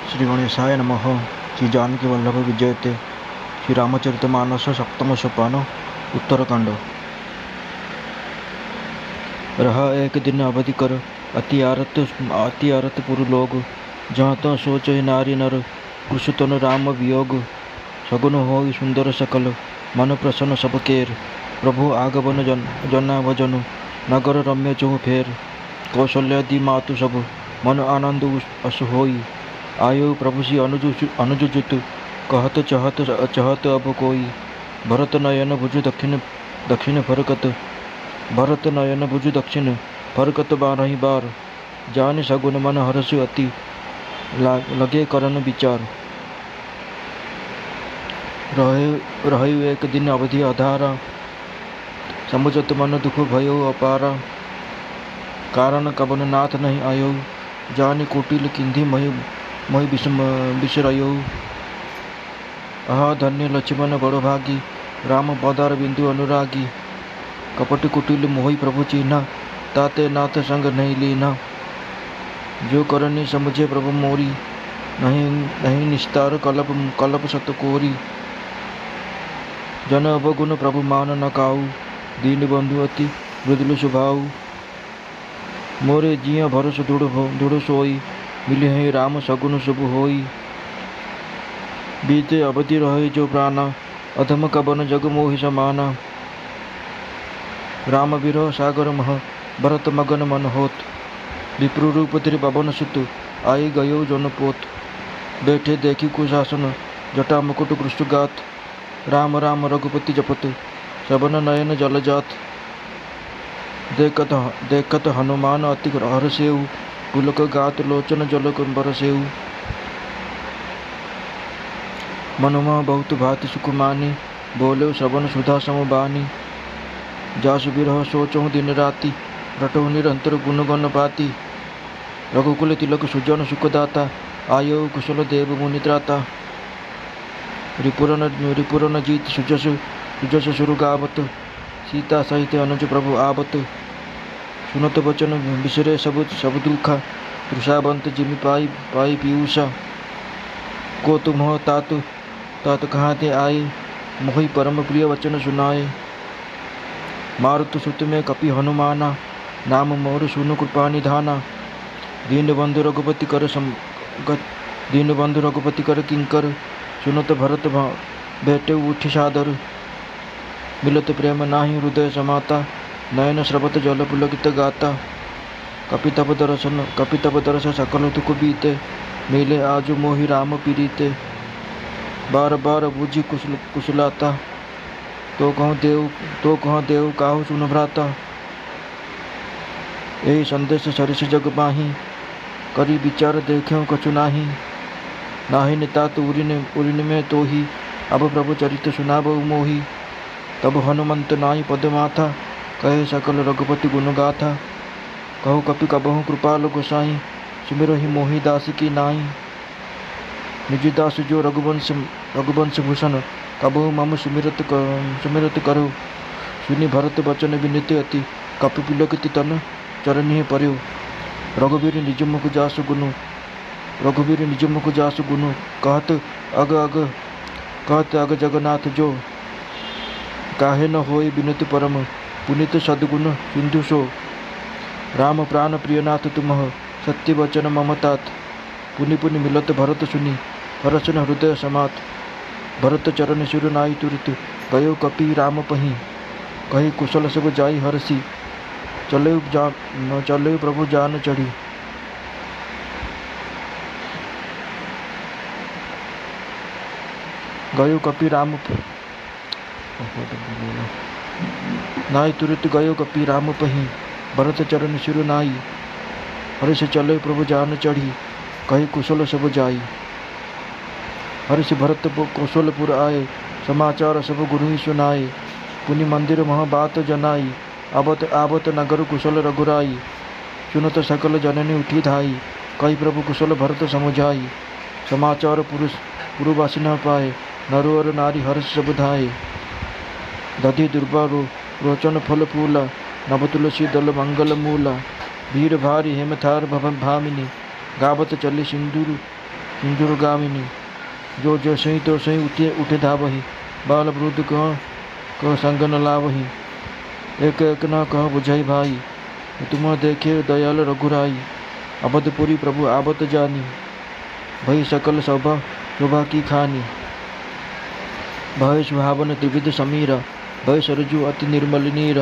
श्री गणेशाय नमः। श्री जानकी वल्लभ विजयते। श्री रामचरितमानस सप्तम सोपान उत्तरकांड। रहा एक दिन अवधि कर अति आरत पुरु लोग, जहाँ तो सोच नारी नर कृषुतन राम वियोग। सगुन हो सुंदर सकल मन प्रसन्न सब केर, प्रभु आगमन जना भजनु नगर रम्य चहु फेर। कौशल्यादि मातु सब मन आनंद असु होई, आयो प्रभु सी अनुजुत कहत चहत अब कोई। भरत नयन भुज दक्षिण फरकत बारही बार, जान सगुन मन हर्ष अति लगे करन विचार। रहु एक दिन अवधि अधारा, समुझत मन दुख भयो अपारा। कारण कवन नाथ नहीं आयो, जानि कुटिल किंधी मोहि बिसरयो। आहा धन्य लक्ष्मण बड़ भागी, राम पदार बिंदु अनुरागी। कपट कुटिल मोहि प्रभु चीन्हा, ताते नाथ संग नहीं लीना। जो करनी समझे प्रभु मोरी, नहीं निस्तार कलप सत कोरी। जन अवगुण प्रभु मान न काऊ, दीन बंधु अति मृदुल स्वभाव। मोरे जिया भरोस दृढ़ सोई, मिले हैं राम सगुन शुभ होई। बीते अवधि रहे जो प्राणा, अधम कबन जग मोहि समाना। राम विरह सागर मह, भरत मगन मन होत। विप्रु रूप धरि पवन सुत, आई गयो जन पोत। बैठे देखी कुशासन, जटा मुकुट पृष्ठगात। राम राम रघुपति जपत, सबन नयन जल जात। देखत हनुमान अति हर्षेउ, पुलक गात लोचन जल बरसेउ। मनुमा बहुत भांति सुख मानी, बोले श्रवण सुधा समबानी। जासु बिरह सोचहु दिन राति, रटहु निरंतर गुण गण पाती। रघुकुल तिलक सुजन सुखदाता, आयो कुशल देव मुनि त्राता। रिपुरन जीत सुजस सुर गावत, सीता सहित अनुज प्रभु आवत। सुनत वचन बिसरे सब दुखा, तृषावंत जिमि पाई पीयूषा। को तुम हो तात कहाँ ते आए, मोहि परम प्रिय वचन सुनाए। मारुत सुत में कपि हनुमाना, नाम मोर सुनु कृपा निधाना। दीनबंधु रघुपति कर किंकर, सुनत भरत बैठे उठि सादर। मिलत प्रेम नाही हृदय समाता, नयन स्रवत जल पुलकित गाता। कपि तब दर्शन सकल दुख बीते, मिले आजु मोहि राम पीड़िते। बार बार बुझि कुशलाता, तो कह देव काहु सुन भ्राता। यही संदेश सरिस जग माही, करी विचार देख्यो कछु नाही। नाहि नितात उरिन में तोही, अब प्रभु चरित सुनाबहु मोही। तब हनुमंत नाई पद माथा, कहे सकल रघुपति गुण गाथा। कहु कपि कबहु कृपाल गोसाई, सुमिरहि मोहि दास की नाई। निज दास जो रघुवंश भूषण, कबहु मम सुमिरत करो। सुनि भरत वचन विनीत अति, कपि पुलकित तन चरणी पर्यो। रघुवीर निज मुख जासु गुनु, कहत अग जगन्नाथ जो। काहे न होय विनुत परम, पुनित सद्गुण सिंधु सो। राम प्राण प्रियनाथ तुमह, सत्य वचन मम तात। पुनि मिलत भरत सुनी, हरसन हृदय समात। भरत चरण सिर नाई तुरत, गयो कपि राम पही। कही कुशल सब जाई हरसी, चले प्रभु जान चढ़ी। गयो कपि राम नाई तुरत, गयो कपि राम पही। भरत चरण सिर नाई, हर्ष चले प्रभु जान चढ़ी। कही कुशल सब जाई, हर्ष भरत कुशलपुर आए। समाचार सब गुरु ही सुनाए, पुनि मंदिर मह बात जनाई। आवत नगर कुशल रघुराई, सुनत सकल जननी उठी धाई। कही प्रभु कुशल भरत समुझाई, समाचार पुरवासी न पाए। नरो और नारी हर्ष सब धाए। दधि दुर्बा रोचन फल फूला, नव तुलसी दल मंगल मूला। भीड़ भारी हेमथार भवन भामिनी, गावत चली सिंदूर गामिनी। जो जसई तो सही उठे धावही। बाल वृद्ध कह संग न लावही। एक एक न कह बुझाई भाई। तुम देखे दयाल रघुराई। अवधपुरी प्रभु आवत जानी। भई सकल शोभा की खानी। भय सुहावन त्रिविध समीर। भय सरजू अति निर्मल नीर।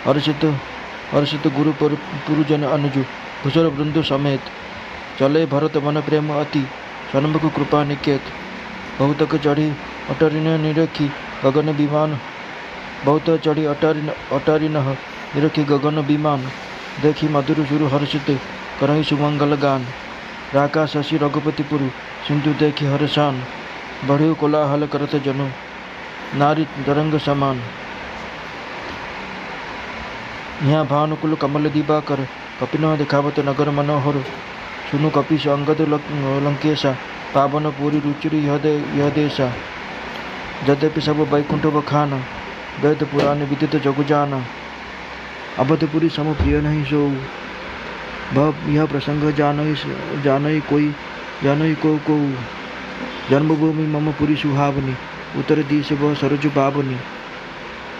हर्षित गुरु पुरुजन अनुजु। कुशल वृंदु समेत। चले भरत मन प्रेम अति। सन्मुख कृपा निकेत। बहुतक चढ़ी अटरी न निरखी गगन विमान। बहुत चढ़ी अटारी न निरखी गगन विमान। देखी मधुर सुरु हर्षित करही सुमंगल गान। राका शशि रघुपतिपुरु सिंधु देखी हर्षान। बढ़ियो कोलाहल करत जनु नारी तरंग समान। यहाँ भानुकुल कमल दिवाकर। कपिन दिखावत नगर मनोहर। सुनु कपीश अंगद लंकेशा। पावन पूरी रुचिरी यह देशा। यद्यपि सब वैकुंठ बखान। वेद पुराण विदित जगु जाना। अवधपुरी सम प्रिय नहीं सोऊ। यह प्रसंग जानई को जन्मभूमि मम पुरी सुहावनी। उत्तर दिश वह सरजु पावनी।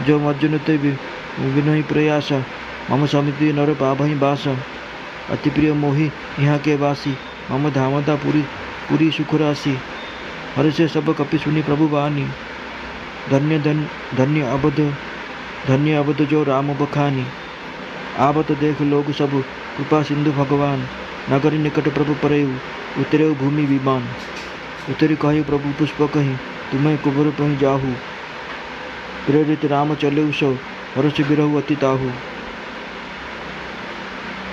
जो मज्जन ते विनय प्रयास। मम समिति नर पाभई बास। अति प्रिय मोहि यहाँ के वासी। मम धामता पुरी सुखरासी। हर्षे सब कपि सुनी प्रभु वानी। धन्य अवध जो राम बखानी। आवत देख लोग सब कृपा सिंधु भगवान। नगरी निकट प्रभु परेऊ उतरेऊ भूमि विमान। उतरी कही प्रभु पुष्प कही तुम्हें कुबर पही जाहू। प्रेरित राम चलेऊ सो हर्ष बिरहु अति ताहू।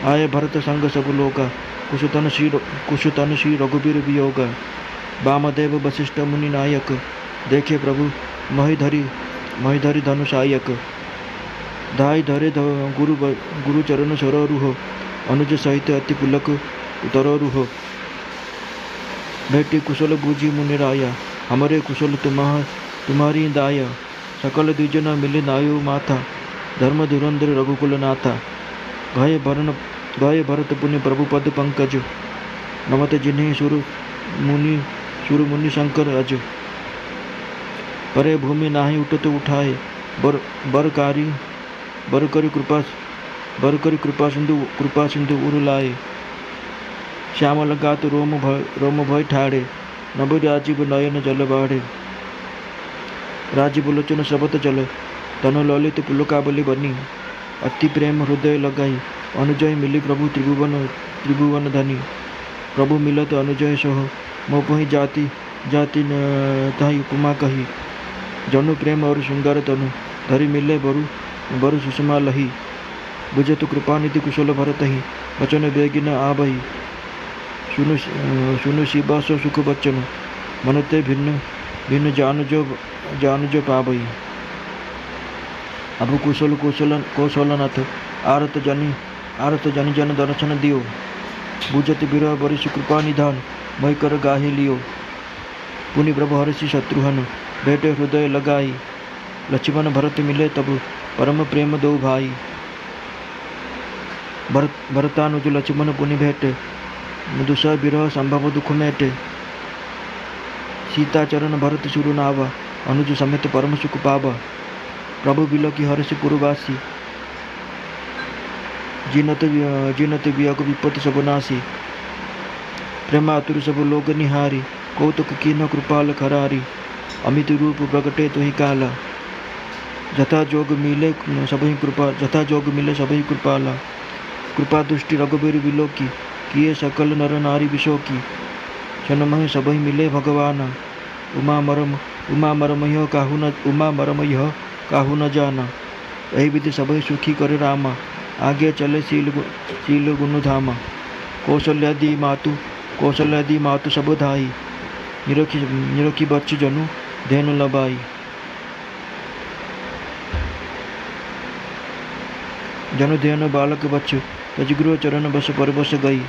आये भरत संग सब लोगा। कुशतन श्री रघुबीर वियोगा। वामदेव वशिष्ठ मुनि नायक। देखे प्रभु महिधरी धनुषायक। धाई धरे गुरु चरण सरोरुह। अनुज सहित अति पुलक उतरोरुह। भेटी कुशल बूझी मुनि राया। हमरे कुशल तुम्हारी दाया। सकल द्विजन मिले नायो माथा। धर्म धुरंधर रघुकुल नाथा। गए भरत पुनि प्रभु पद पंकज। नमत जिन्हें सुर मुनि शंकर अज। परे भूमि नाही उठत उठाए। बर करी कृपा सिंधु उर लाए। श्याम लगात रोम भय ठाड़े। नभ राजीव नयन जल बाढ़े। राजीव लोचन सबत जल। तनु ललित पुलकावली बनी। अति प्रेम हृदय लगाई। अनुजय मिली प्रभु त्रिभुवन धनी। प्रभु मिलत अनुजय सोह। मोपहि जाति ताहि उपमा कही। जनु प्रेम और श्रृंगार तनु। धरि मिले बरु सुषमा लही। बुझत कृपानिधि कुशल भरतहि। वचन बेगिन आबही। सुनु शिवास सुख बच्चन। मनते भिन्न जानुजो पाबई। अब कौशलनाथ आरत जनि जन दर्शन दियो। बुझत बिरह बरिस कृपा निधान। मई कर गाहे लियो। पुनि प्रभु हर्षि शत्रुघ्न। भेटे हृदय लगाई। लक्ष्मण भरत मिले तब परम प्रेम दो भाई। भरतानुज लक्ष्मण पुनि भेटे। दुसह बिरह संभव दुख मेटे। सीता चरण भरत सुरु नावा। अनुज समेत परम सुख पावा। प्रभु बिलकी हर्षि पुरवासी। जिनत वियोग विपत्ति सब नासी। प्रेमातुर सब लोग निहारी। कौतुक कीन कृपाल खरारी। अमित रूप प्रगटे तुहि काला। जथा जोग मिले सबहि कृपाला। कृपा दृष्टि रघुबीर विलोकी। किए सकल नर नारी विशोकी। क्षणमहि सबहि मिले भगवाना। उमा मरम यह काहू न जाना। यही विधि सबहि सुखी करे रामा। आगे चले शील गुण धामा। कौशल्यादि मातु सब धाई। निरखी बच्च जनु धेनु लबाई। जनु धेनु बालक बच्च। तजगृह चरण बस परबस गई।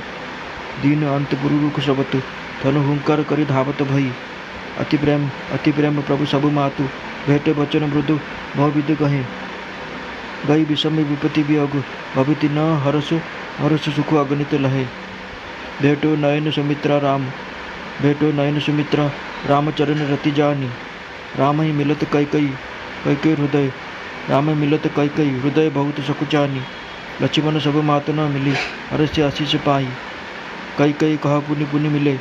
दीन अंत पुरुरुख सबत। धनु हुंकार करी धावत भई। अति प्रेम प्रभु सब मातु। भेटे बचन मृदु भवविद कहे। गई विषम विपत्ति वियोग। भविति न हरस सुख अगणित लहे। भेटो नयन सुमित्रा राम। भेटो नयन सुमित्रा रामचरण रति जानी। राम ही मिलत कैकई कैकई हृदय राम मिलत कैकई हृदय बहुत सकुचानी। लक्ष्मण सब मात न मिली हर से आशीष पाई। कैकई कह पुनि पुनि मिले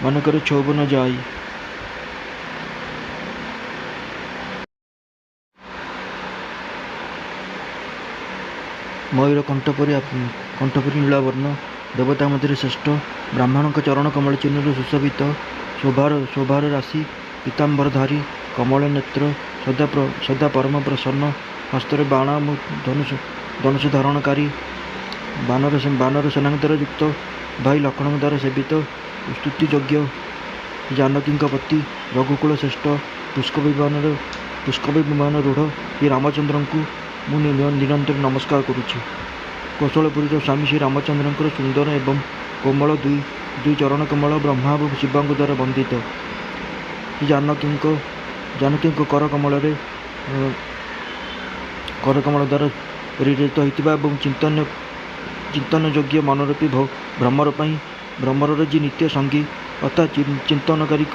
मन कर क्षोभ न जाई। मयूर कंठपरी नीलावर्ण देवता मध्य श्रेष्ठ ब्राह्मण चरण कमल चिन्ह सुशोभित शोभार राशि पीताम्बरधारी कमल नेत्र सदा परम प्रसन्न हस्तर बाण धनुष धारणकारी बानर सेनांतर युक्त भाई लक्ष्मण द्वारा सेवित स्तुति योग्य जानकी पति रघुकुल श्रेष्ठ पुष्प विमान रूढ़ श्री रामचंद्र को मु निरंतर नमस्कार करुच्ची। कौशलपुरी स्वामी श्री रामचंद्र सुंदर एवं कोमल दुई चरण कमल ब्रह्मा और शिवा द्वारा वंदित। जानकी कर कमल द्वारा प्रेरित होता चिंतन योग्य मनरूपी भ्रमर जी नित्य संगी अर्थात चिंतनकारी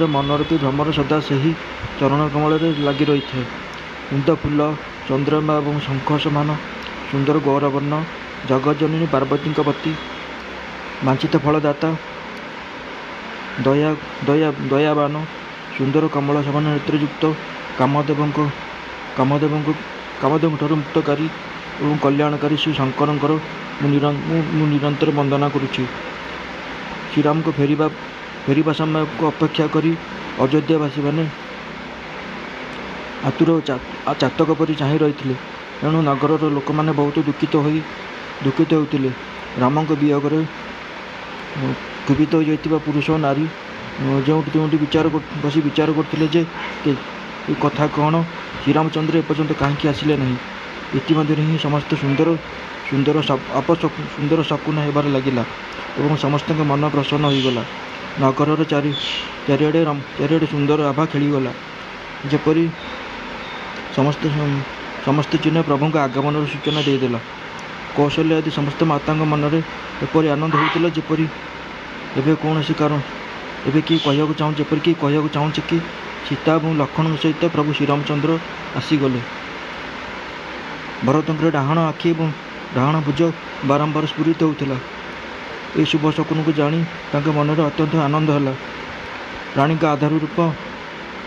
मनरूपी भ्रमर सदा से ही चरण कमल लगी रही है। कुंद फूल चंद्रमा और शंख समान सुंदर गौरवर्ण जगज्जननी पार्वती पति वांछित फलदाता दयावान सुंदर कमल समान नेत्रयुक्त कामदेव ठार मुक्तकारी और कल्याणकारी श्री शंकर मु निरंतर वंदना करुच्ची। श्रीराम को फेरिबा समय को अपेक्षा करी अयोध्यावासी मैंने आतुर चातक परी चाह रही। तेणु नगर लोक मैंने बहुत दुखित होते। राम वियोग क्षुभित हो पुरुष नारी जो बसी विचार करते कथा कौन श्रीरामचंद्र एपर्यंत कहीं आसिले ना। इतिमध्य ही समस्त सुंदर शकुन होबार लगिला और समस्त मन प्रसन्न होगला। नगर चारिआडे सुंदर आभा खेलीगला जेपरी समस्त चिन्ह प्रभु आगमन सूचना देदेला। कौशल्य आदि समस्त माता मनरे एपरी आनंद होता जेपरी एवं कौन कारण एवं किए कहूँ चाहूँ जेपरी कि कहूँ चाहूँचे कि सीता और लक्ष्मण सहित प्रभु श्रीरामचंद्र आसीगले। भरतंकर डाहाण आखि और डाहाण भुज बारंबार स्फुरित होता। ये शुभ शकुन को जानी मन में अत्यंत आनंद है। राणी का आधार रूप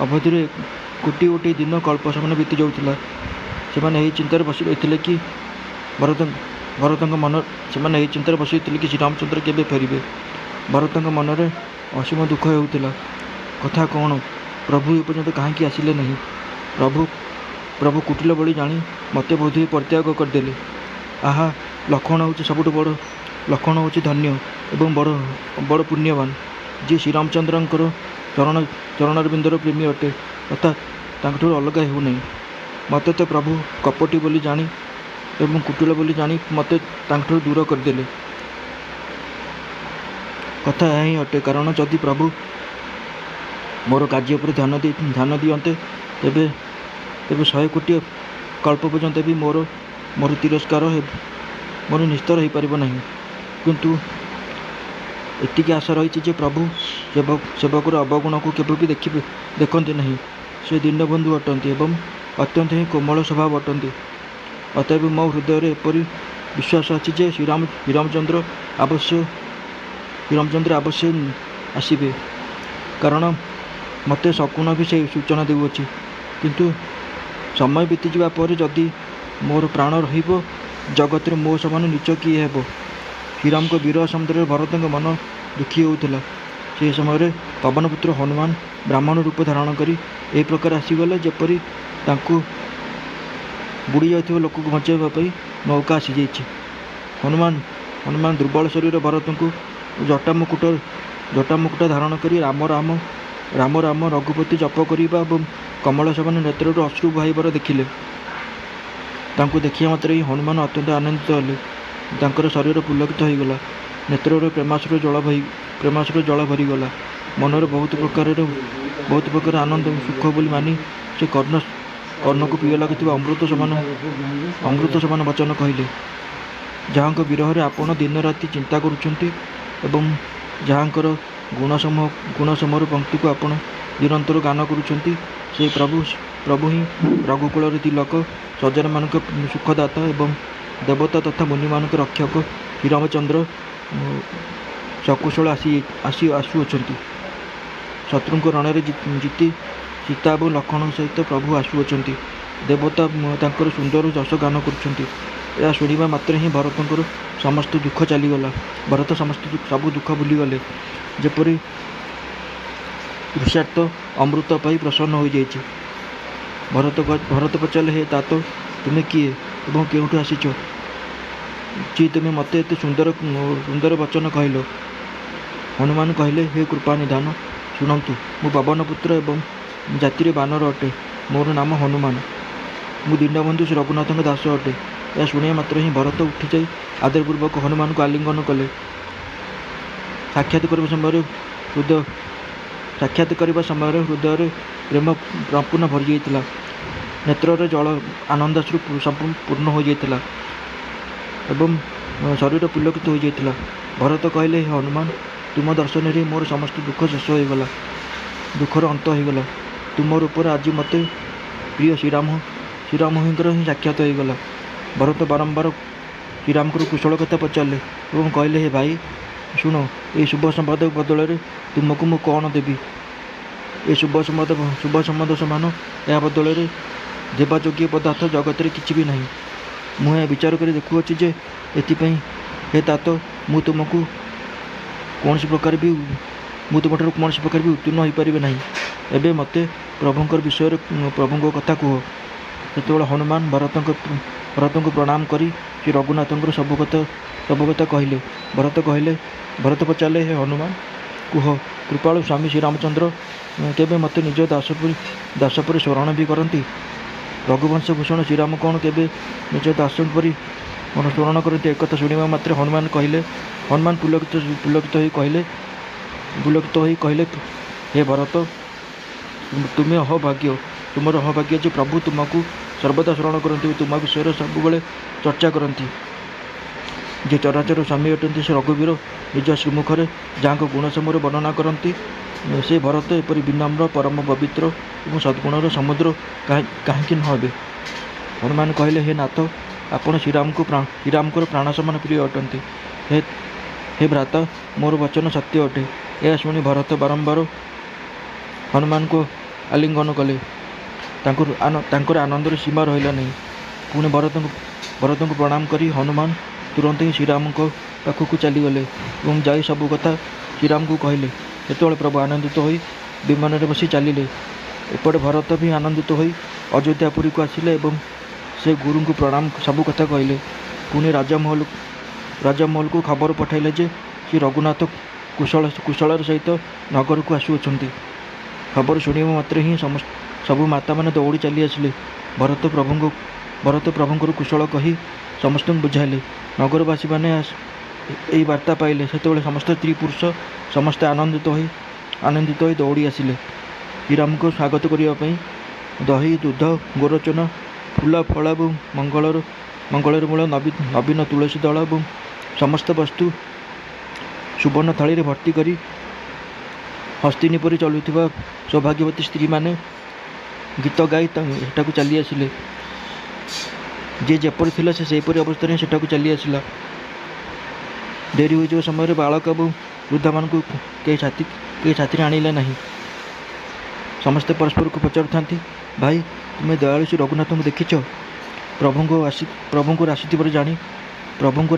अवधि कोटी गोटी दिन कल्प समय बीती जाऊला। से चिंतार बसी रही कि भरत मन से चिंतार बसी कि श्रीरामचंद्र केवे फेरे। भरत मन में असीम दुख होता। कथा कौन प्रभु एपर्यंत कहीं आसिले नहीं। प्रभु कुटिल बड़ी जानी मत बोधे परित्याग करदे। आहा लक्ष्मण हूँ सबुठ बड़ लक्ष्मण हूँ धन्य एवं बड़ पुण्यवान जी श्रीरामचंद्र चरणरबिंदर प्रेमी अटे अर्थात अलग होना। मत तो प्रभु कपटी बोली जानी एवं कुटिल बोली जानी मत दूर करदे। कथा यह अटे कारण जदि प्रभु मोर कार्य पर ध्यान दियंते तेबे 100 कोटी कल्प पर्यंत भी मोर तिरस्कार मोर निस्तर हो पार ना। किंतु एतिक आशा रही प्रभु सेवकर अवगुण को केवे भी देखते नहीं। से दीनबंधु अटंती एवं अत्यंत ही कोमल स्वभाव अटंती। अतएव मो हृदय में एपरी विश्वास अच्छी श्रीरामचंद्र अवश्य आसबे। कारण मत शकुन भी से सूचना देउछि। किंतु समय बीती जावा पर जदि मोर प्राण रहिबो जगत मो समान नीच किए हेबो। श्रीराम को वीर समुद्र भरत मन दुखी होता। से समय पवनपुत्र हनुमान ब्राह्मण रूप धारण करी ए प्रकार आसीगले जेपरी तांकु बुड़ी जाइथिबा लोक को बचाइवाई नौका आसी जाइछि। हनुमान दुर्बल शरीर भरत को जटामुकुट धारण करी राम राम रघुपति जप करिबा एवं कमल समान नेत्र अश्रु बहाइबार देखिले। तांकु देखिया मात्र ही हनुमान अत्यंत आनंदित हेले। तांकर शरीर पुलकित होगला। नेत्र प्रेमाश्रु जल भरीगला। मनर बहुत प्रकार आनंद सुख बोली मानी से कर्ण को पिय लगी अमृत समान वचन कहले। जहाँ विरह आपण दिन राति चिंता करुँच एवं ଗୁଣସମର ପଙ୍କ୍ତିକୁ ଆପଣ ନିରନ୍ତର ଗାନ କରୁଛନ୍ତି। ସେ ପ୍ରଭୁ ହିଁ ରଘୁକୁଳର ତିଲକ, ସଜ୍ଜନମାନଙ୍କ ସୁଖଦାତା ଏବଂ ଦେବତା ତଥା ମୁନିମାନଙ୍କ ରକ୍ଷକ ଶ୍ରୀରାମଚନ୍ଦ୍ର ସକୁଶଳ ଆସୁଅଛନ୍ତି। ଶତ୍ରୁଙ୍କ ରଣରେ ଜିତି ସୀତା ଏବଂ ଲକ୍ଷ୍ମଣଙ୍କ ସହିତ ପ୍ରଭୁ ଆସୁଅଛନ୍ତି। ଦେବତା ତାଙ୍କର ସୁନ୍ଦର ଯଶ ଗାନ କରୁଛନ୍ତି। ଏହା ଶୁଣିବା ମାତ୍ରେ ହିଁ ଭରତଙ୍କର ସମସ୍ତ ଦୁଃଖ ଚାଲିଗଲା। ଭରତ ସବୁ ଦୁଃଖ ଭୁଲିଗଲେ, ଯେପରି ତୃଷାର୍ତ୍ତ ଅମୃତ ପାଇ ପ୍ରସନ୍ନ ହୋଇଯାଇଛି। ଭରତ ପଚାରିଲେ, ହେ तात, ତୁମେ କିଏ ଏବଂ କେଉଁଠୁ ଆସିଛ ଯେ ତୁମେ ମୋତେ ଏତେ ସୁନ୍ଦର ବଚନ କହିଲ? ହନୁମାନ କହିଲେ, ହେ କୃପାନିଧାନ, ଶୁଣନ୍ତୁ, ମୁଁ ପବନପୁତ୍ର ଏବଂ ଜାତିରେ ବାନର ଅଟେ। ମୋର ନାମ ହନୁମାନ। ମୁଁ ଦୀନବନ୍ଧୁ ଶ୍ରୀ ରଘୁନାଥଙ୍କ ଦାସ ଅଟେ। ଏହା ଶୁଣିବା ମାତ୍ର ହିଁ ଭରତ ଉଠିଯାଇ ଆଦରପୂର୍ବକ ହନୁମାନଙ୍କୁ ଆଲିଙ୍ଗନ କଲେ। ସାକ୍ଷାତ କରିବା ସମୟରେ ହୃଦୟରେ ପ୍ରେମ ସମ୍ପୂର୍ଣ୍ଣ ଭରିଯାଇଥିଲା। ନେତ୍ରରେ ଜଳ ଆନନ୍ଦାଶ୍ରୁ ପୂର୍ଣ୍ଣ ହୋଇଯାଇଥିଲା ଏବଂ ଶରୀର ପୁଲକିତ ହୋଇଯାଇଥିଲା। ଭରତ କହିଲେ, ହେ ହନୁମାନ, ତୁମ ଦର୍ଶନରେ ମୋର ସମସ୍ତ ଦୁଃଖ ଶେଷ ହୋଇଗଲା, ଦୁଃଖର ଅନ୍ତ ହୋଇଗଲା। ତୁମର ଉପରେ ଆଜି ମୋତେ ପ୍ରିୟ ଶ୍ରୀରାମଙ୍କର ହିଁ ସାକ୍ଷାତ ହୋଇଗଲା। ଭରତ ବାରମ୍ବାର ଶ୍ରୀରାମଙ୍କର କୁଶଳ କଥା ପଚାରିଲେ ଏବଂ କହିଲେ, ହେ ଭାଇ, ଶୁଣ, ଏହି ଶୁଭ ସମ୍ବାଦ ବଦଳରେ ତୁମକୁ ମୁଁ କ'ଣ ଦେବି? ଏ ଶୁଭ ସମ୍ବାଦ ସମାନ ଏହା ବଦଳରେ ଦେବାଯୋଗ୍ୟ ପଦାର୍ଥ ଜଗତରେ କିଛି ବି ନାହିଁ। ମୁଁ ଏହା ବିଚାର କରି ଦେଖୁଅଛି ଯେ ଏଥିପାଇଁ, ହେ तात, ମୁଁ ତୁମଠାରୁ କୌଣସି ପ୍ରକାର ବି ଉତ୍ତୀର୍ଣ୍ଣ ହୋଇପାରିବେ ନାହିଁ। ଏବେ ମୋତେ ପ୍ରଭୁଙ୍କ କଥା କୁହ। ସେତେବେଳେ ହନୁମାନ ଭରତଙ୍କୁ ପ୍ରଣାମ କରି ଶ୍ରୀ ରଘୁନାଥଙ୍କର ସବୁ କଥା କହିଲେ। ଭରତ ପଚାରିଲେ, ହେ ହନୁମାନ, କୁହ, କୃପାଳୁ ସ୍ୱାମୀ ଶ୍ରୀରାମଚନ୍ଦ୍ର କେବେ ମୋତେ ନିଜ ଦାସ ପରି ସ୍ମରଣ ବି କରନ୍ତି? ରଘୁବଂଶ ଭୂଷଣ ଶ୍ରୀରାମ କ'ଣ କେବେ ନିଜ ଦାସ ପରି ସ୍ମରଣ କରନ୍ତି? ଏକଥା ଶୁଣିବା ମାତ୍ରେ ହନୁମାନ ପୁଲକିତ ହୋଇ କହିଲେ, ହେ ଭରତ, ତୁମର ଅହଭାଗ୍ୟ ଯେ ପ୍ରଭୁ ତୁମକୁ ସର୍ବଦା ସ୍ମରଣ କରନ୍ତି ଓ ତୁମ ବିଷୟରେ ସବୁବେଳେ ଚର୍ଚ୍ଚା କରନ୍ତି। ଯେ ଚରାଚର ସ୍ୱାମୀ ଅଟନ୍ତି, ସେ ରଘୁବୀର ନିଜ ଶ୍ରୀମୁଖରେ ଯାହାଙ୍କ ଗୁଣସମୂହ ବର୍ଣ୍ଣନା କରନ୍ତି, ସେ ଭରତ ଏପରି ବିନମ୍ର, ପରମ ପବିତ୍ର ଏବଂ ସଦ୍ଗୁଣର ସମୁଦ୍ର କାହିଁକି ନ ହେବେ? ହନୁମାନ କହିଲେ, ହେ ନାଥ, ଆପଣ ଶ୍ରୀରାମଙ୍କର ପ୍ରାଣ ସମାନ ପ୍ରିୟ ଅଟନ୍ତି। ହେ ଭ୍ରାତା, ମୋର ବଚନ ସତ୍ୟ ଅଟେ। ଏହା ଶୁଣି ଭରତ ବାରମ୍ବାର ହନୁମାନଙ୍କୁ ଆଲିଙ୍ଗନ କଲେ। ତାଙ୍କର ଆନନ୍ଦରେ ସୀମା ରହିଲା ନାହିଁ। ପୁଣି ଭରତଙ୍କୁ ପ୍ରଣାମ କରି ହନୁମାନ ତୁରନ୍ତ ହିଁ ଶ୍ରୀରାମଙ୍କ ପାଖକୁ ଚାଲିଗଲେ ଏବଂ ଯାଇ ସବୁ କଥା ଶ୍ରୀରାମଙ୍କୁ କହିଲେ। ସେତେବେଳେ ପ୍ରଭୁ ଆନନ୍ଦିତ ହୋଇ ବିମାନରେ ବସି ଚାଲିଲେ। ଏପଟେ ଭରତ ବି ଆନନ୍ଦିତ ହୋଇ ଅଯୋଧ୍ୟାପୁରୀକୁ ଆସିଲେ ଏବଂ ସେ ଗୁରୁଙ୍କୁ ପ୍ରଣାମ ସବୁ କଥା କହିଲେ। ପୁଣି ରାଜମହଲକୁ ଖବର ପଠାଇଲେ ଯେ ଶ୍ରୀ ରଘୁନାଥ କୁଶଳର ସହିତ ନଗରକୁ ଆସୁଅଛନ୍ତି। ଖବର ଶୁଣିବା ମାତ୍ରେ ହିଁ ସବୁ ମାତାମାନେ ଦୌଡ଼ି ଚାଲି ଆସିଲେ। ଭରତ ପ୍ରଭୁଙ୍କର କୁଶଳ କହି ସମସ୍ତଙ୍କୁ ବୁଝାଇଲେ। ନଗରବାସୀମାନେ ଏହି ବାର୍ତ୍ତା ପାଇଲେ। ସେତେବେଳେ ସମସ୍ତ ସ୍ତ୍ରୀ ପୁରୁଷ ସମସ୍ତେ ଆନନ୍ଦିତ ହୋଇ ଦୌଡ଼ି ଆସିଲେ ଶ୍ରୀରାମଙ୍କୁ ସ୍ୱାଗତ କରିବା ପାଇଁ। ଦହି, ଦୁଧ, ଗୋରଚନା, ଫୁଲ, ଫଳ ଏବଂ ମଙ୍ଗଳର ମୂଳ, ନବୀନ ତୁଳସୀ ଦଳ ଏବଂ ସମସ୍ତ ବସ୍ତୁ ସୁବର୍ଣ୍ଣ ଥାଳିରେ ଭର୍ତ୍ତି କରି ହସ୍ତିନୀ ପରି ଚଳୁଥିବା ସୌଭାଗ୍ୟବତୀ ସ୍ତ୍ରୀମାନେ ଗୀତ ଗାଇ ସେଠାକୁ ଚାଲି ଆସିଲେ। ଯେ ଯେପରି ଥିଲା ସେ ସେହିପରି ଅବସ୍ଥାରେ ସେଠାକୁ ଚାଲି ଆସିଲା। ଡେରି ହୋଇଯିବା ସମୟରେ ବାଳକ ଏବଂ ବୃଦ୍ଧମାନଙ୍କୁ କେହି ସାଥିରେ ଆଣିଲେ ନାହିଁ। ସମସ୍ତେ ପରସ୍ପରକୁ ପଚାରୁଥାନ୍ତି, ଭାଇ, ତୁମେ ଦୟାଳୁ ଶ୍ରୀ ରଘୁନାଥଙ୍କୁ ଦେଖିଛ? ପ୍ରଭୁଙ୍କୁ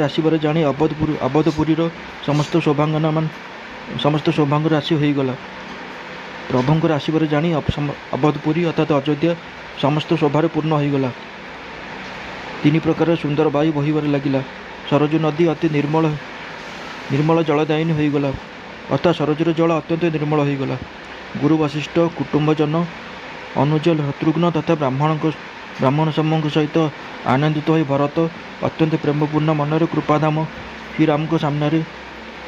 ଆସିବାର ଜାଣି ଅବଧପୁରୀର ସମସ୍ତ ସୌଭାଗ୍ୟ ରାଶି ହୋଇଗଲା। ପ୍ରଭୁଙ୍କର ଆସିବାର ଜାଣି ଅବଧପୁରୀ ଅର୍ଥାତ୍ ଅଯୋଧ୍ୟା ସମସ୍ତ ଶୋଭାରେ ପୂର୍ଣ୍ଣ ହୋଇଗଲା। 3 ପ୍ରକାର ସୁନ୍ଦର ବାୟୁ ବହିବାରେ ଲାଗିଲା। ସରଜୁ ନଦୀ ଅତି ନିର୍ମଳ ଜଳଦାୟିନୀ ହୋଇଗଲା, ଅର୍ଥାତ୍ ସରଜୁର ଜଳ ଅତ୍ୟନ୍ତ ନିର୍ମଳ ହୋଇଗଲା। ଗୁରୁ ବଶିଷ୍ଠ, କୁଟୁମ୍ବଜନ, ଅନୁଜ, ଶତ୍ରୁଘ୍ନ ତଥା ବ୍ରାହ୍ମଣ ସମୂହଙ୍କ ସହିତ ଆନନ୍ଦିତ ହୋଇ ଭରତ ଅତ୍ୟନ୍ତ ପ୍ରେମପୂର୍ଣ୍ଣ ମନରେ କୃପାଧାମ ଶ୍ରୀରାମଙ୍କ ସାମ୍ନାରେ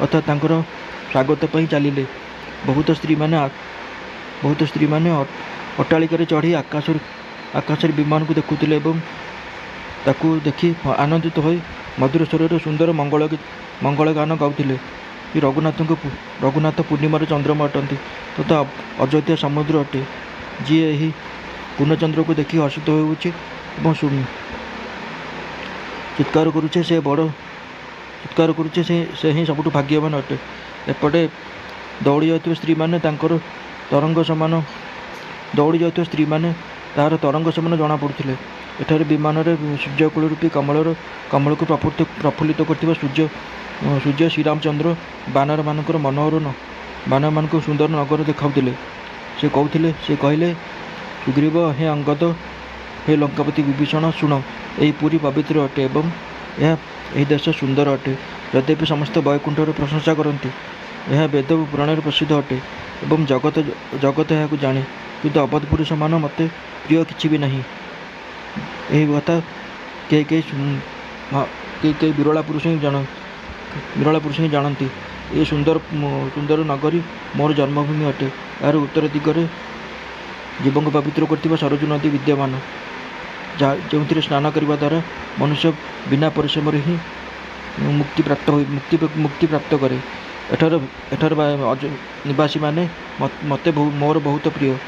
ଅର୍ଥାତ୍ ତାଙ୍କର ସ୍ୱାଗତ ପାଇଁ ଚାଲିଲେ। ବହୁତ ସ୍ତ୍ରୀମାନେ ଅଟ୍ଟାଳିକାରେ ଚଢ଼ି ଆକାଶରେ ବିମାନକୁ ଦେଖୁଥିଲେ ଏବଂ ତାକୁ ଦେଖି ଆନନ୍ଦିତ ହୋଇ ମଧୁର ସ୍ୱରରେ ସୁନ୍ଦର ମଙ୍ଗଳ ଗାନ ଗାଉଥିଲେ। कि रघुनाथ पूर्णिमार चंद्रमा अटंती तथा अयोध्या समुद्र अटे जी यही पूर्णचंद्र को देखी हर्षित होउछि चित्कार करुचे से बड़ चित्कार करुचे से ही सबुठ भाग्यवान अटे। एपटे दौड़ी जाउଥିବା स्त्री माने तांकर तरंग समान दौड़ी जाउଥିବା स्त्री माने तार तरंग समान जना पड़ुथिले। एठारे विमान रे सूर्यकूल रूपी कमल को प्रफुल्लित करथिबा सूर्य श्रीरामचंद्र बानर मानकर मनोहर बानर मानक सुंदर नगर देखाउथिले। से कहले सुग्रीव हे अंगद हे लंकापति विभीषण शुण यही पुरी पवित्र अटे एवं यह देश सुंदर अटे। यद्यपि समस्त वैकुंठर प्रशंसा करती यह वेद पुराण प्रसिद्ध अटे एवं जगत यहाँ जाने किंतु अवधपुरी समान मत प्रिय किसी भी नहीं। यही कथा कई विरला पुरुष ही जानती। ये सुंदर नगरी मोर जन्मभूमि अटे। यार उत्तर दिगरे जीवन को पवित्र करथिबा सरजू नदी विद्यमान जो स्नान करने द्वारा मनुष्य बिना परिश्रम ही मुक्ति प्राप्त करे। एठार निवासी माने मते मोर बहुत प्रिय।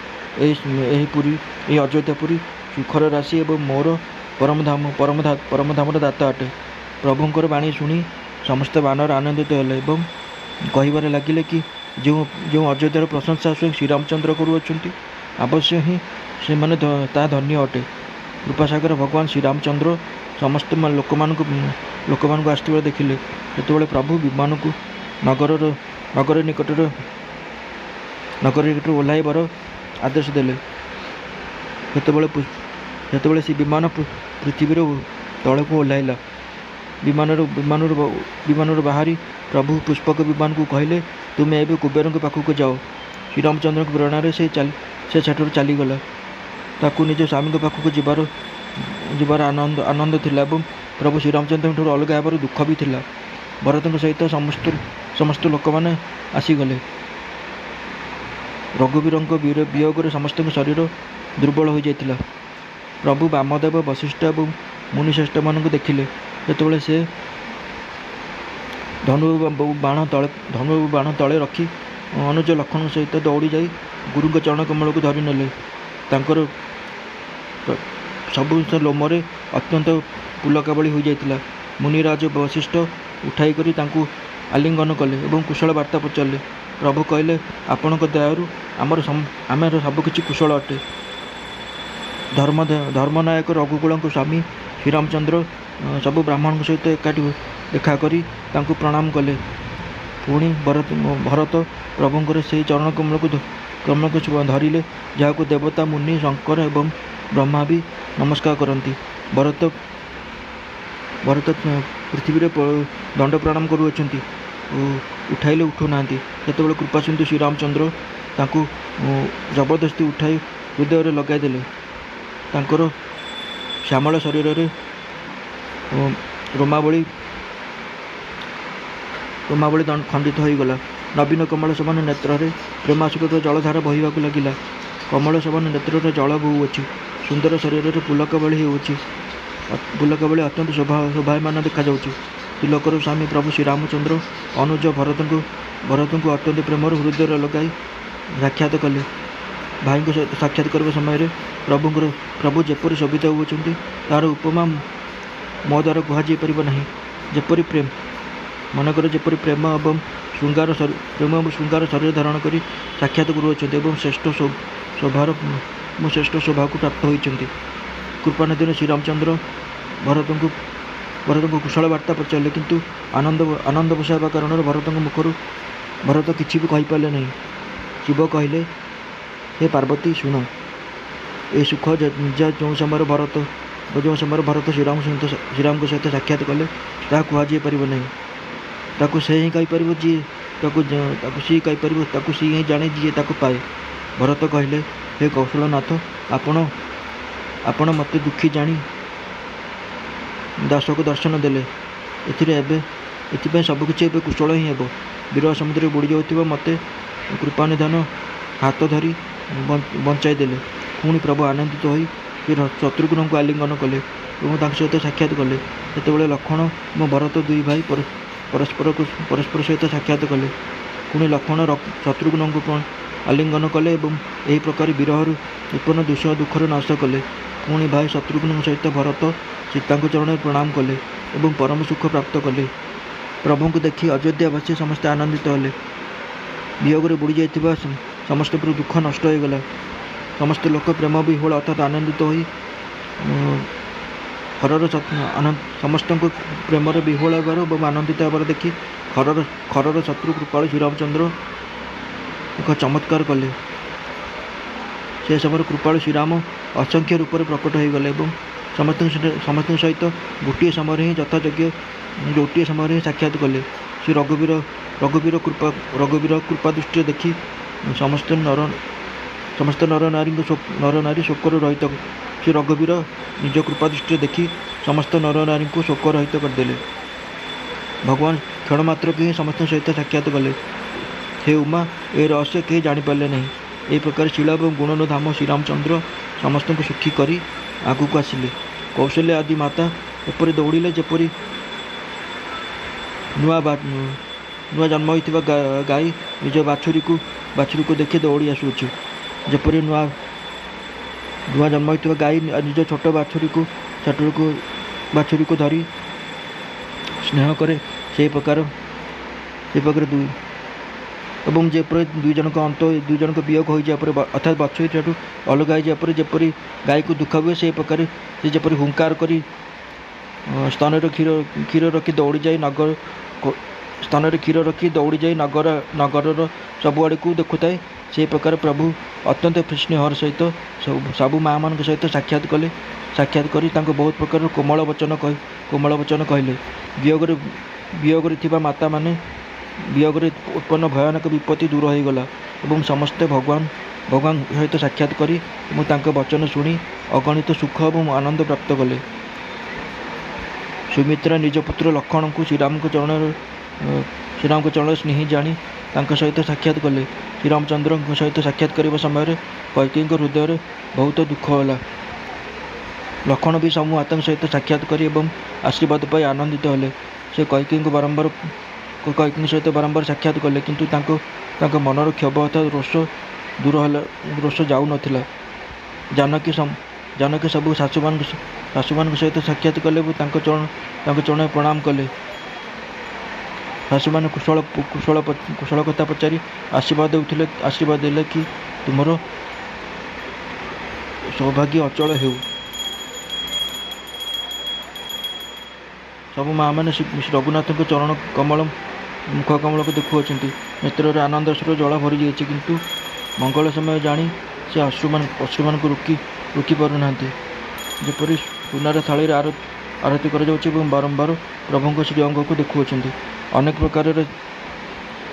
यही पुरी यही अयोध्यापुरी सुखर राशि एवं मोर परमधामर दाता अटे। प्रभुंकर बाणी शुणी समस्त बानर आनंदित हेले एवं कहबारे लगिले कि जो अयोध्यार प्रशंसा स्वयं श्रीरामचंद्र करुअछंती अवश्य ही से माने ता धन्य अटे। कृपासागर भगवान श्रीरामचंद्र समस्त लोक मान आसुवा देखिले। सेतेबेले प्रभु विमान को नगर निकट ओह्लाइबार आदेश देले। सेतेबेले से विमान पृथ्वी तले को ओह्लाइला। विमान बाहरी प्रभु पुष्पक विमान को कहले तुम एवं कुबेर के पाखक जाओ। श्रीरामचंद्र प्रेरणा से सेठार चलीगला। ताकू निज स्वामी पाखक जीवार आनंद थिला एवं प्रभु श्रीरामचंद्र अलग होबार दुख भी थिला। भरत सहित समस्त लोक मैंने आसीगले। रघुवीर वियोग समस्त शरीर दुर्बल हो जाता। प्रभु वामदेव वशिष्ठ और मुनिश्रेष्ठ मान देखिले। सेतेबेले से धनु बाण तले रखी अनुज लक्षण सहित दौड़ी जाई गुरु चरण कमल को धरी नेले। तांकर सबु लोमरे अत्यंत पुलकावली हो जाता। मुनिराज वशिष्ठ उठाई करी तांकु आलिंगन कले एवं कुशल वार्ता पचारे। प्रभु कहले आपण दयारु आमर सबकि कुशल अटे। धर्मनायक रघुकुल स्वामी श्रीरामचंद्र सबु ब्राह्मण सहित एकाठी देखा करी तांकु प्रणाम कले। पुणी भरत प्रभुंकर से चरण कमल को धरिले जहाँ देवता मुनि शंकर एवं ब्रह्मा भी नमस्कार करती। भरत पृथ्वी दंड प्रणाम करुँच उठाइले उठुना। सेतेबेले कृपा सिंधु श्रीरामचंद्र तांकु जबरदस्ती उठाई हृदय लगाईदेले। तांकर श्यामल शरीर रे रोमावली खंडित हो गला। नवीन कमल समान नेत्र रे प्रेमाशुक जलधार बहवाक लगिला। कमल समान नेत्र जल बोउछि। सुंदर शरीर रे पुलकावली अत्यंत शोभायमान देखा जाउछि। तिलकर स्वामी प्रभु श्रीरामचंद्र अनुज भरत को अत्यंत प्रेम हृदय लगाई साक्षात कले। भाई को साक्षात करने समय प्रभु जेपरी शोभित होती तार उपमा मो द्वारा कहपर ना। जेपरी प्रेम मनकर जेपरी प्रेम और श्रृंगार शरीर धारण कर साक्षात करुँच श्रेष्ठ शोभा को प्राप्त होती। कृपानिधि श्रीरामचंद्र भरत को कुशल वार्ता पचारे किंतु आनंद बसावा कारण भरत मुखर भरत किसी भी कहीपारे नहीं। शिव कहले हे पार्वती शुण ये सुख जो समय भरत श्रीराम को सहित साक्षात कले ता कहुपर नहीं। ताकू से ही कहीपर जी सी कहीपर सी ही जाने जी पाए। भरत कहले हे कौशलनाथ आपण मत दुखी जानी दास को दर्शन देले। एथिपाई सबकि कुशल ही हे। विरह समुद्र बुड़ी जाऊँ मत कृपानिधान हाथ धरी बंचाई देले। पुणी प्रभु आनंदित होई शत्रुघ्न को आलिंगन कले और सहित साक्षात कले। सेतेबेले लक्ष्मण और भरत दुई भाई परस्पर सहित साक्षात कले। पुणी लक्ष्मण शत्रुघ्न को आलिंगन कले एवं यही प्रकार विरह उत्पन्न दुष दुखर नाश कले। पुणी भाई शत्रुघ्न सहित भरत सीता चरण प्रणाम कले एवं परम सुख प्राप्त कले। प्रभु को देखि अयोध्यावासी समस्ते आनंदित हेले। वियोग बुड़ी जाइथिबा समस्त दुख नष्ट हो गला। समस्त लोक प्रेम विह्वल अर्थात आनंदित हो हरर समस्त प्रेम विह्वल होबार आनंदित होबार देखि खरर शत्रु कृपाल श्रीरामचंद्र एक चमत्कार कले। से समय कृपाल श्रीराम असंख्य रूप से प्रकट हो गले और समस्त सहित गोटे समय ही यथायोग्य गोटे समय ही साक्षात कले। श्री रघुवीर कृपा दृष्टि देखि समस्त नर नारी शोकर रहित श्री रघुवीर निज कृपा दृष्टि देखि समस्त नर नारी को शोक रहित करदे। भगवान क्षण मात्र के समस्त सहित साक्षात कले। हे उमा ए रहस्य कहीं जापारे नहीं। यही प्रकार शील और गुणन धाम श्रीरामचंद्र समस्त को सुखी करी आगू को आसिले। कौशल्य आदि माता एपरी दौड़िले जेपरी नुआ जन्म होता गाई निज बाछुरी को देखी दौड़ी आसूची। जपरी नुआ जन्म होता गाई निज छोट बाछुरी को धरी स्नेह करे से प्रकार दुई एवं जेपरी दुई जन अंत दुई जन वियोग हो जाए अर्थात बाछुरी ठाठू अलग हो जपरी गाई को दुख हुए से प्रकार से जपरी हुंकार करी स्तन क्षीर रखी दौड़ी जाए नगर स्थान क्षीर रखी दौड़ी जाए नगर सबुआड़ को देखुए से प्रकार प्रभु अत्यंत स्नेहर सहित सबू माँ मान सहित साक्षात कले। साक्षात करी बहुत प्रकार कोमल वचन कहले। वियोग माता माने वियोग उत्पन्न भयानक विपत्ति दूर हो गला और समस्ते भगवान सहित साक्षात करी वचन शुणी अगणित सुख और आनंद प्राप्त कले। सुमित्रा निज पुत्र लक्ष्मण को श्रीराम को चरण स्नेही जानी सहित साक्षात कले। श्रीरामचंद्र सहित साक्षात करने समय कैकेयी हृदय में बहुत दुख होला। लक्ष्मण भी समूह माता सहित साक्षात करी आशीर्वाद पाई आनंदित हेले। से कैकेयी सहित बारंबार साक्षात कले किंतु मनर क्षोभ अर्थात रोष जाऊ नथिला। जानकी सब सासुमान सहित साक्षात कले चरण प्रणाम कले। सासुमान कुशल कथा पचारि आशीर्वाद देले कि तुमर सौभाग्य अचल हेउ। सब माँ मैंने श्री रघुनाथ को चरण कमल मुख कमल को देखुअं नेत्र आनंद अश्रु जल भरी जाइए किंतु मंगल समय जानी से अश्रुमान को रुकी पारना। जपरी सुनार थाली आरती कर बारंबार प्रभु श्रीअंग को देखुअं अनेक प्रकार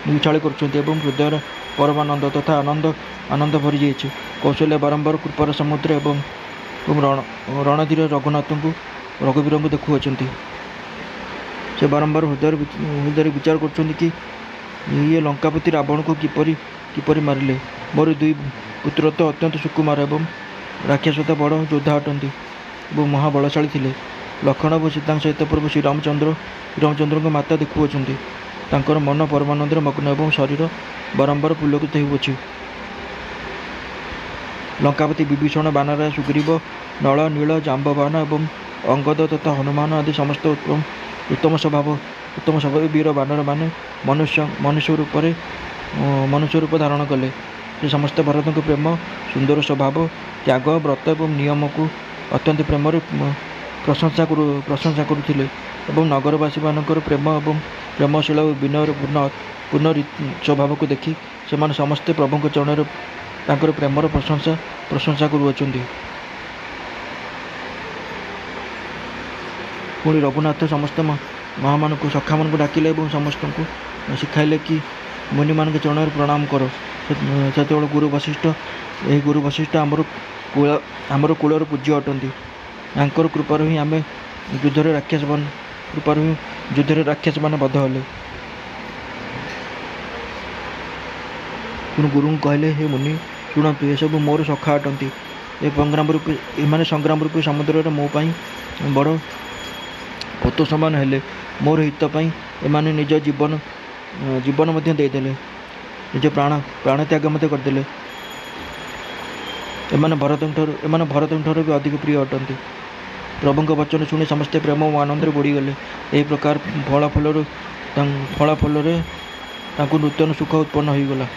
निछाड़ी कर हृदय परमानंद तथा आनंद भरी जाइए। कौशल्य बारंबार कृपार समुद्र एवं रणधीर रघुवीर को देखुअं से बारंबार हृदय विचार कर ये लंकापति रावण को किपरि मारिले। मोर दुई पुत्र तो अत्यंत सुकुमार एवं राक्षसता बड़ योद्धा अटंती और महाबलशाली थे। लक्ष्मण और सीता सहित प्रभु श्रीरामचंद्र माता देखुअं मन परमानंद मग्न एवं शरीर बारंबार पुलकित होउछि। लंकापति विभीषण बानर सुग्रीव नल नील जाम्बवान एवं अंगद तथा हनुमान आदि समस्त उत्तम स्वभाव वीर बानर माने मनुष्य रूप धारण कले। से समस्त भारत को प्रेम सुंदर स्वभाव त्याग व्रत एवं नियम को अत्यंत प्रेम प्रशंसा करुथिले एवं नगरवासी मानकर प्रेम एवं प्रेमशील विनय पूर्ण स्वभाव को देखि से समस्ते प्रभु चरण तांकर प्रेमर प्रशंसा करुअछन्ति। पुणी रघुनाथ समस्त महामान को सखा मान को डाकिले और समस्त को शिखाइले कि मुनि मान के चरण प्रणाम कर। से गुरु वशिष्ठ आमर कूलर पूज्य अटंती। यांकर कृपार ही आम युद्धरे राक्षस मान बध हेले। गुरु कहले हे मुनि शुणु ये सब मोर सखा अटंती। एमाने संग्राम रूपी समुद्र मो बड़ पोत समान हेले। मोर हित पाई एमाने निज जीवन जीवन मध्य देदेले, निज प्राण त्याग मध्य करदेले। एमाने भरत ठारू भी अधिक प्रिय अटंती। प्रभु वचन शुणी समस्ते प्रेम और आनंद बुड़ी गले। यही प्रकार फलाफल नूतन सुख उत्पन्न हो गला।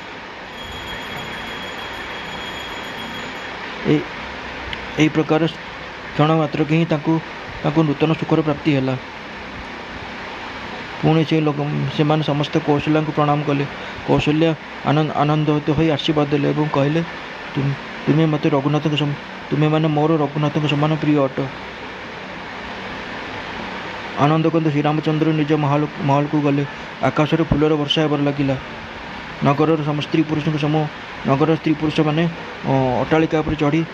यही प्रकार क्षण मात्र के ही नूतन सुखर प्राप्ति है। पुणी से माने समस्त कौशल्या को प्रणाम कले। कौशल्या आनंदित हो आशीर्वाद देले और कहले, तुम्हें मत रघुनाथ तुम्हें माने मोर रघुनाथ समान प्रिय अट। आनंद कंद श्रीरामचंद्र निज महल को गले। आकाश में फूलर वर्षा होबार लगिला। नगर समस्त स्त्री पुरुष समूह नगर स्त्री पुरुष मैंने अट्टालिका पर चढ़ी